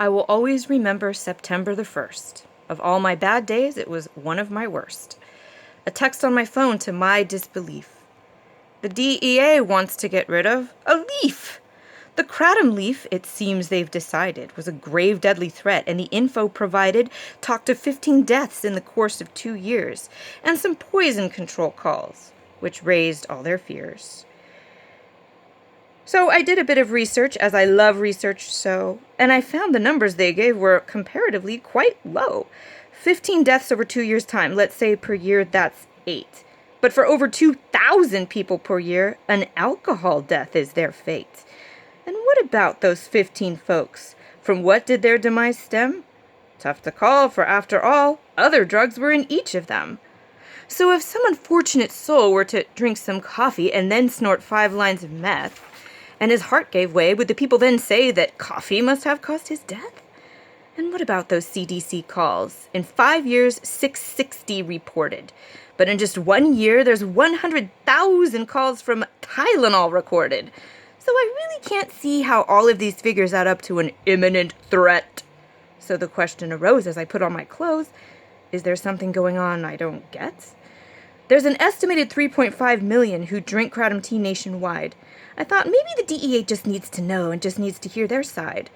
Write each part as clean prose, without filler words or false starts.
I will always remember September the 1st. Of all my bad days, it was one of my worst. A text on my phone to my disbelief. The DEA wants to get rid of a leaf. The kratom leaf, it seems they've decided, was a grave deadly threat, and the info provided talked of 15 deaths in the course of 2 years, and some poison control calls, which raised all their fears. So I did a bit of research, as I love research so, and I found the numbers they gave were comparatively quite low. 15 deaths over 2 years' time, let's say per year that's 8. But for over 2,000 people per year, an alcohol death is their fate. And what about those 15 folks? From what did their demise stem? Tough to call, for after all, other drugs were in each of them. So if some unfortunate soul were to drink some coffee and then snort 5 lines of meth, and his heart gave way, would the people then say that coffee must have caused his death? And what about those CDC calls? In 5 years, 660 reported. But in just 1 year, there's 100,000 calls from Tylenol recorded. So I really can't see how all of these figures add up to an imminent threat. So the question arose as I put on my clothes, is there something going on I don't get? There's an estimated 3.5 million who drink kratom tea nationwide. I thought maybe the DEA just needs to know and just needs to hear their side.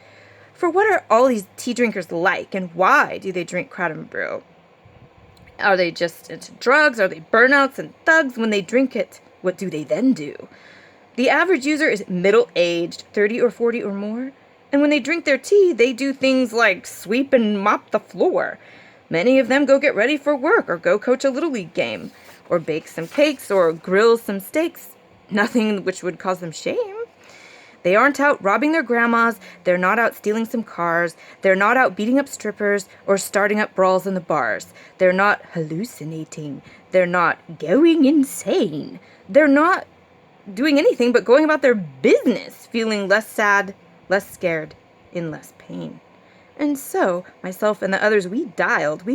For what are all these tea drinkers like, and why do they drink kratom brew? Are they just into drugs? Are they burnouts and thugs? When they drink it, what do they then do? The average user is middle-aged, 30 or 40 or more, and when they drink their tea, they do things like sweep and mop the floor. Many of them go get ready for work, or go coach a Little League game, or bake some cakes, or grill some steaks. Nothing which would cause them shame. They aren't out robbing their grandmas, they're not out stealing some cars, they're not out beating up strippers or starting up brawls in the bars. They're not hallucinating, they're not going insane. They're not doing anything but going about their business, feeling less sad, less scared, in less pain. And so, myself and the others we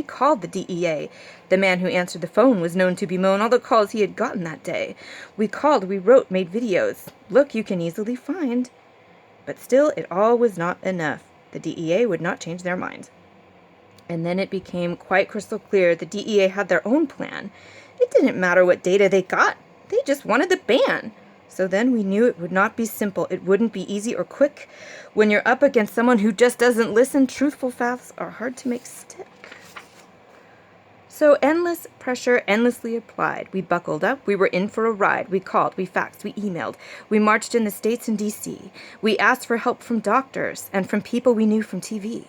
called the DEA. The man who answered the phone was known to bemoan all the calls he had gotten that day. We called, we wrote, made videos. Look, you can easily find. But still, it all was not enough. The DEA would not change their mind. And then it became quite crystal clear the DEA had their own plan. It didn't matter what data they got. They just wanted the ban. So then we knew it would not be simple. It wouldn't be easy or quick. When you're up against someone who just doesn't listen, truthful facts are hard to make stick. So endless pressure, endlessly applied. We buckled up. We were in for a ride. We called. We faxed. We emailed. We marched in the States and D.C. We asked for help from doctors and from people we knew from TV.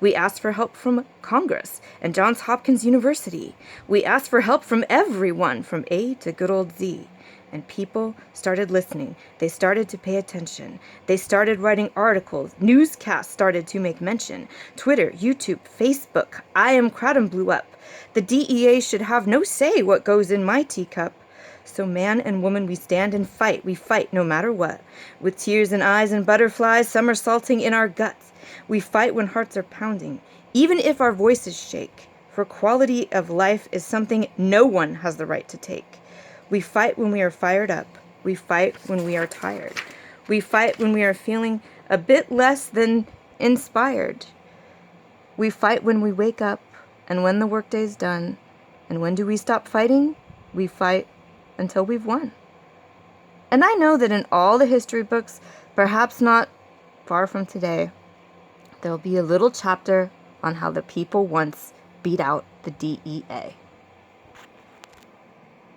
We asked for help from Congress and Johns Hopkins University. We asked for help from everyone, from A to good old Z. And people started listening. They started to pay attention. They started writing articles. Newscasts started to make mention. Twitter, YouTube, Facebook, iamkratom blew up. The DEA should have no say what goes in my teacup. So man and woman, we stand and fight. We fight no matter what. With tears in eyes and butterflies somersaulting in our guts. We fight when hearts are pounding, even if our voices shake. For quality of life is something no one has the right to take. We fight when we are fired up. We fight when we are tired. We fight when we are feeling a bit less than inspired. We fight when we wake up and when the workday's done. And when do we stop fighting? We fight until we've won. And I know that in all the history books, perhaps not far from today, there'll be a little chapter on how the people once beat out the DEA.